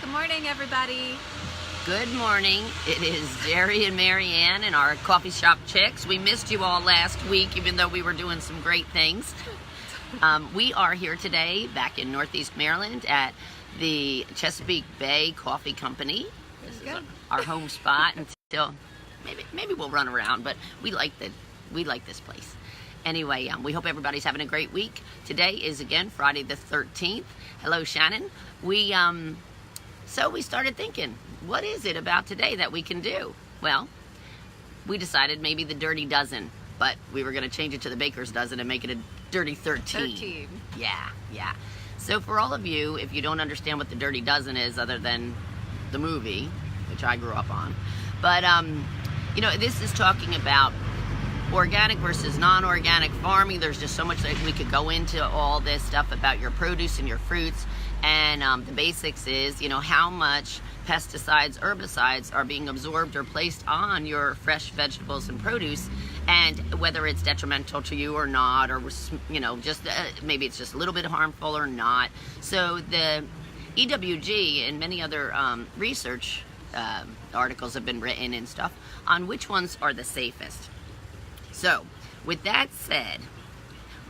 Good morning, everybody. Good morning. It is Jerry and Marianne and our coffee shop chicks. We missed you all last week, even though we were doing some great things. We are here today, back in Northeast Maryland, at the Chesapeake Bay Coffee Company. This is our home spot until maybe we'll run around, but we like this place. Anyway, we hope everybody's having a great week. Today is again Friday the 13th. Hello, Shannon. So we started thinking, what is it about today that we can do? Well, we decided maybe the Dirty Dozen, but we were going to change it to the Baker's Dozen and make it a Dirty 13. Yeah. So for all of you, if you don't understand what the Dirty Dozen is, other than the movie, which I grew up on, but this is talking about organic versus non-organic farming. There's just so much that we could go into all this stuff about your produce and your fruits. And the basics is, how much pesticides, herbicides are being absorbed or placed on your fresh vegetables and produce, and whether it's detrimental to you or not, or, just maybe it's just a little bit harmful or not. So the EWG and many other research articles have been written and stuff on which ones are the safest. So with that said,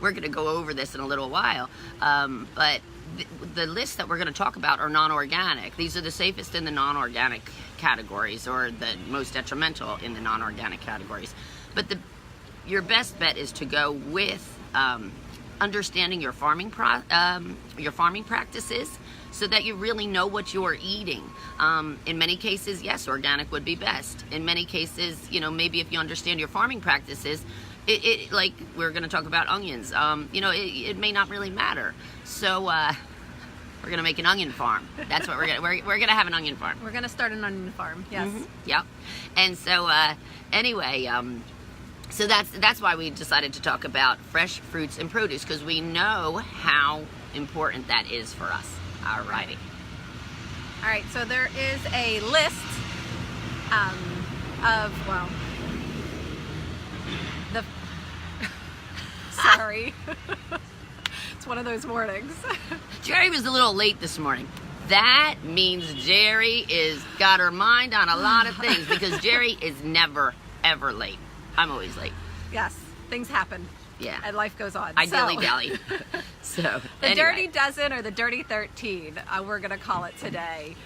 we're going to go over this in a little while, but the list that we're going to talk about are non-organic. These are the safest in the non-organic categories, or the most detrimental in the non-organic categories. But your best bet is to go with understanding your farming practices, so that you really know what you're eating. In many cases, yes, organic would be best. In many cases, maybe if you understand your farming practices, it like we're going to talk about onions. It may not really matter. So we're going to make an onion farm. That's what we're going to have an onion farm. We're going to start an onion farm. Yes. Mm-hmm. Yep. And so anyway, so that's why we decided to talk about fresh fruits and produce, because we know how important that is for us. All righty. All right. So there is a list sorry. It's one of those mornings. Jerry was a little late this morning. That means Jerry is got her mind on a lot of things, because Jerry is never, ever late. I'm always late. Yes. Things happen. Yeah. And life goes on. I dilly-dally. So, the Dirty Dozen, or the Dirty 13, we're going to call it today,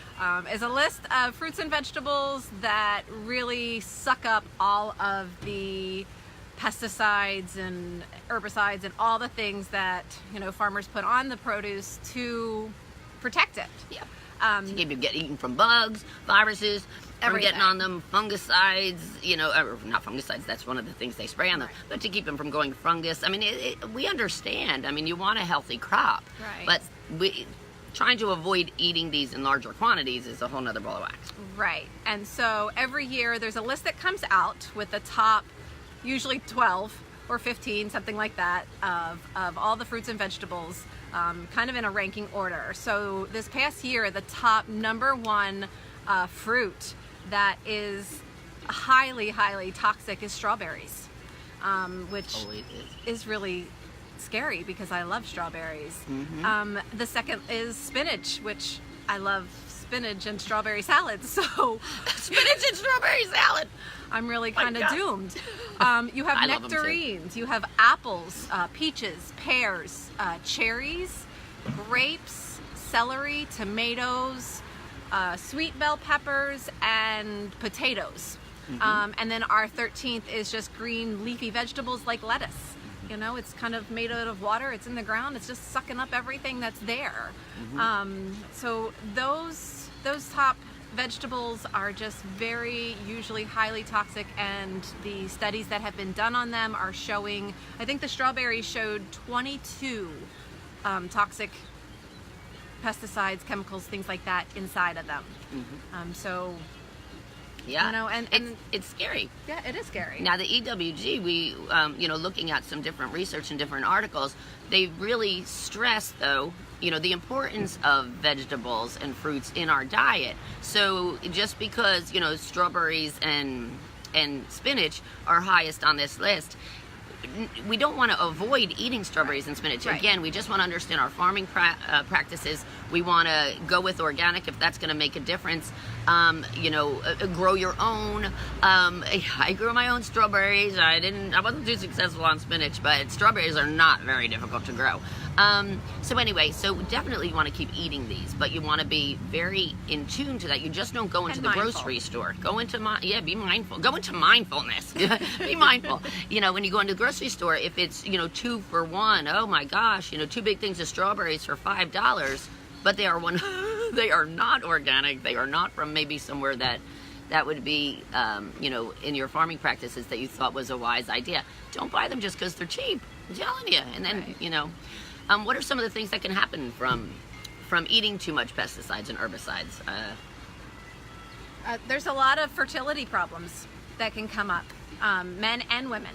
is a list of fruits and vegetables that really suck up all of the pesticides and herbicides and all the things that farmers put on the produce to protect it. Yeah. To keep you eaten from bugs, viruses, from getting on them, fungicides, or not fungicides, that's one of the things they spray on them, but to keep them from going fungus. I mean, we understand. I mean, you want a healthy crop, right, but trying to avoid eating these in larger quantities is a whole nother ball of wax. Right. And so every year there's a list that comes out with the top, usually 12 or 15, something like that, of all the fruits and vegetables, kind of in a ranking order. So this past year, the top number one fruit that is highly, highly toxic is strawberries, which is really scary because I love strawberries. Mm-hmm. The second is spinach, which I love spinach and strawberry salad. So spinach and strawberry salad. I'm really kind of doomed. You have nectarines, you have apples, peaches, pears, cherries, grapes, celery, tomatoes, sweet bell peppers, and potatoes. Mm-hmm. And then our 13th is just green leafy vegetables like lettuce. It's kind of made out of water. It's in the ground. It's just sucking up everything that's there. Mm-hmm. So those top vegetables are just very usually highly toxic, and the studies that have been done on them are showing, I think the strawberries showed 22 toxic pesticides, chemicals, things like that inside of them. Mm-hmm. Yeah, and it's scary. Yeah, it is scary. Now the EWG, we looking at some different research and different articles, they really stress though, the importance of vegetables and fruits in our diet. So just because strawberries and spinach are highest on this list, we don't want to avoid eating strawberries and spinach. Right. Again, we just want to understand our farming practices. We want to go with organic if that's going to make a difference. Grow your own. I grew my own strawberries. I wasn't too successful on spinach, but strawberries are not very difficult to grow. So definitely you want to keep eating these, but you want to be very in tune to that. You just don't go into the grocery store. Go into be mindful. Go into mindfulness. Be mindful. When you go into the grocery store, if it's 2 for $1, oh my gosh, 2 big things of strawberries for $5, but they are they are not organic. They are not from maybe somewhere that would be in your farming practices that you thought was a wise idea. Don't buy them just because they're cheap. I'm telling you. And then what are some of the things that can happen from eating too much pesticides and herbicides? There's a lot of fertility problems that can come up, men and women.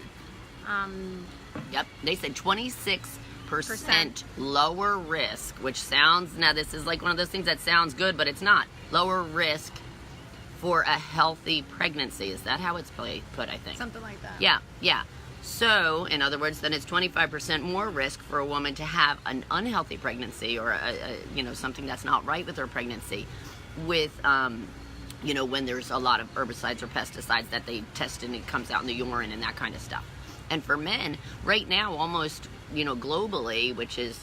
Yep, they said 26% lower risk, which sounds, now this is like one of those things that sounds good, but it's not. Lower risk for a healthy pregnancy. Is that how it's put, I think? Something like that. Yeah. So, in other words, then it's 25% more risk for a woman to have an unhealthy pregnancy or something that's not right with her pregnancy with when there's a lot of herbicides or pesticides that they test and it comes out in the urine and that kind of stuff. And for men, right now, almost, globally, which is,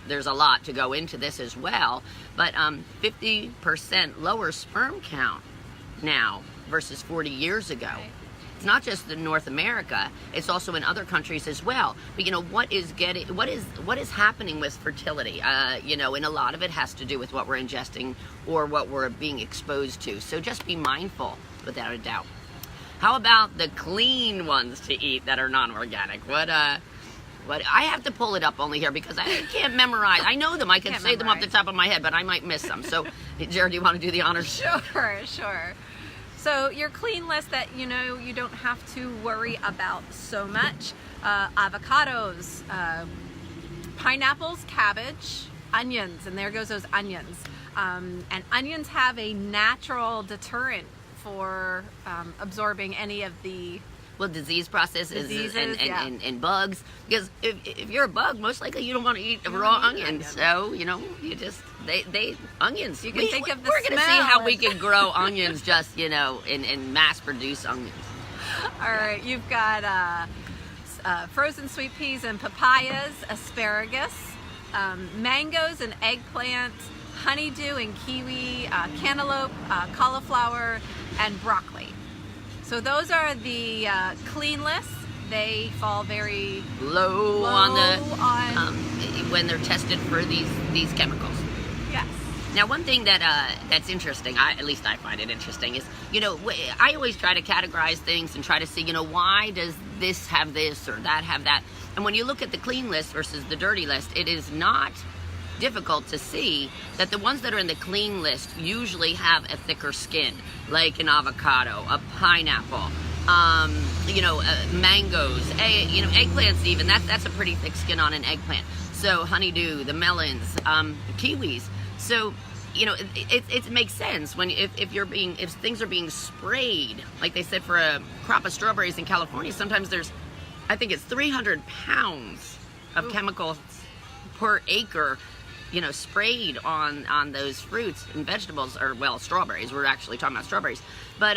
there's a lot to go into this as well, but 50% lower sperm count now versus 40 years ago. Right. It's not just in North America, it's also in other countries as well. But what is happening with fertility? And a lot of it has to do with what we're ingesting or what we're being exposed to. So just be mindful, without a doubt. How about the clean ones to eat that are non-organic? What I have to pull it up only here because I can't memorize. I know them. I can say them off the top of my head, but I might miss them. So, Jared, do you want to do the honors? Sure. So your clean list that you don't have to worry about so much: avocados, pineapples, cabbage, onions, and there goes those onions. And onions have a natural deterrent for absorbing any of the disease processes diseases, and bugs. Because if you're a bug, most likely you don't want to eat raw onions. So you just they onions. You can think of the We're going to see smell how we can grow onions just and mass produce onions. All right, you've got frozen sweet peas and papayas, asparagus, mangoes and eggplant, honeydew and kiwi, cantaloupe, cauliflower, and broccoli. So those are the clean lists. They fall very low on when they're tested for these chemicals. Yes. Now, one thing that's interesting, at least I find it interesting, is I always try to categorize things and try to see why does this have this or that have that. And when you look at the clean list versus the dirty list, it is not difficult to see that the ones that are in the clean list usually have a thicker skin, like an avocado, a pineapple, mangoes, eggplants even. That's a pretty thick skin on an eggplant. So honeydew, the melons, kiwis. So it makes sense when if things are being sprayed, like they said for a crop of strawberries in California, sometimes I think it's 300 pounds of chemicals per acre sprayed on those fruits and vegetables, or strawberries. We're actually talking about strawberries, but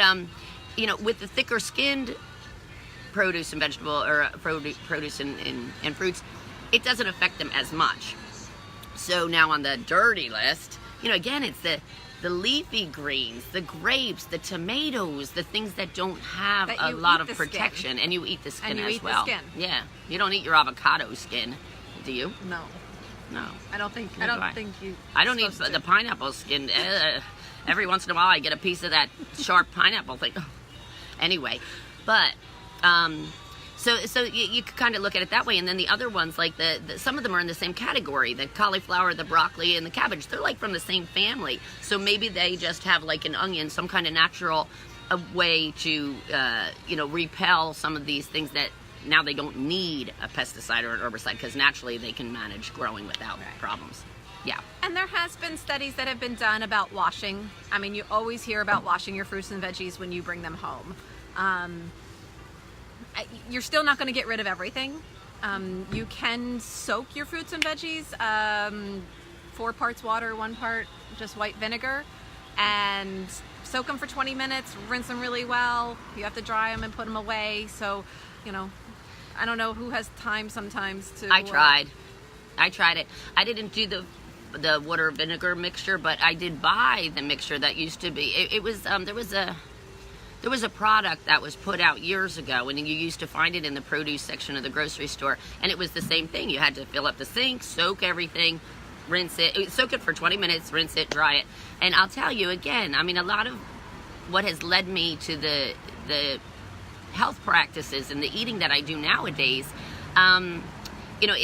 with the thicker skinned produce and vegetable or produce and fruits, it doesn't affect them as much. So now on the dirty list, again, it's the leafy greens, the grapes, the tomatoes, the things that don't have a lot of protection, and you eat the skin as well. Yeah, you don't eat your avocado skin, do you? No. I don't think you. I don't eat the pineapple skin. Every once in a while, I get a piece of that sharp pineapple thing. Anyway, but so you could kind of look at it that way, and then the other ones, like some of them are in the same category. The cauliflower, the broccoli, and the cabbage. They're like from the same family. So maybe they just have like an onion, some kind of natural way to repel some of these things that. Now they don't need a pesticide or an herbicide because naturally they can manage growing without problems. Yeah. And there has been studies that have been done about washing. I mean, you always hear about washing your fruits and veggies when you bring them home. you're still not going to get rid of everything. You can soak your fruits and veggies, 4 parts water, 1 part just white vinegar, and soak them for 20 minutes, rinse them really well. You have to dry them and put them away. So, you know, I don't know who has time sometimes to... I tried it. I didn't do the water vinegar mixture, but I did buy the mixture that used to be. It was there was a product that was put out years ago, and you used to find it in the produce section of the grocery store, and it was the same thing. You had to fill up the sink, soak everything, rinse it, soak it for 20 minutes, rinse it, dry it. And I'll tell you again, I mean, a lot of what has led me to the health practices and the eating that I do nowadays, you know,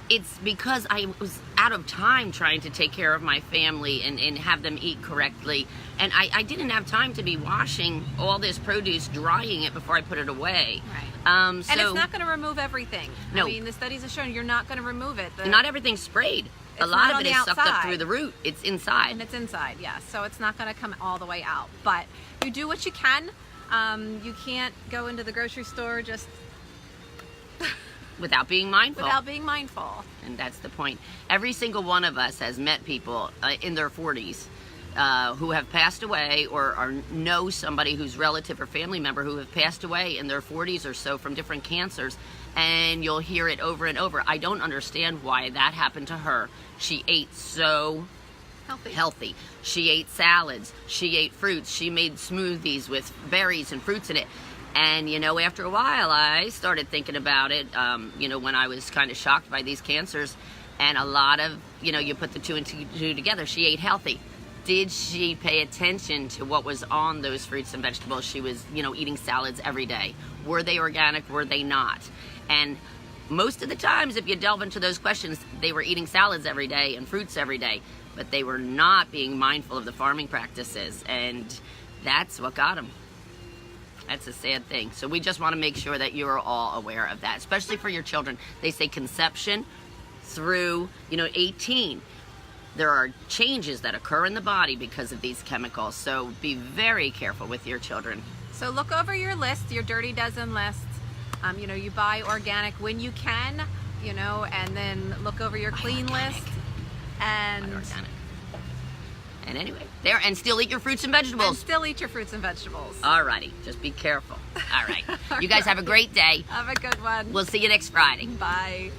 it's because I was out of time trying to take care of my family and have them eat correctly. And I didn't have time to be washing all this produce, drying it before I put it away. Right. So, and it's not going to remove everything. No. I mean, the studies have shown you're not going to remove it. Not everything's sprayed. A It's lot not of on it the is sucked up outside. through the root. It's inside. And it's inside, yes. So it's not going to come all the way out. But you do what you can. You can't go into the grocery store just Without being mindful. without being mindful. And that's the point. Every single one of us has met people in their 40s who have passed away, or know somebody who's relative or family member who have passed away in their 40s or so from different cancers. And you'll hear it over and over. I don't understand why that happened to her. She ate so healthy. She ate salads. She ate fruits. She made smoothies with berries and fruits in it. And, you know, after a while, I started thinking about it, you know, when I was kind of shocked by these cancers. And a lot of, you know, you put the two and two together. She ate healthy. Did she pay attention to what was on those fruits and vegetables? She was, you know, eating salads every day. Were they organic? Were they not? And most of the times, if you delve into those questions, they were eating salads every day and fruits every day. But they were not being mindful of the farming practices. And that's what got them. That's a sad thing. So we just want to make sure that you are all aware of that, especially for your children. They say conception through, you know, 18. There are changes that occur in the body because of these chemicals. So be very careful with your children. So look over your list, your Dirty Dozen list. You know, you buy organic when you can, you know, and then look over your clean list. And Organic. And anyway, there, and still eat your fruits and vegetables. And still eat your fruits and vegetables. Alrighty, just be careful. All right. You guys have a great day. Have a good one. We'll see you next Friday. Bye.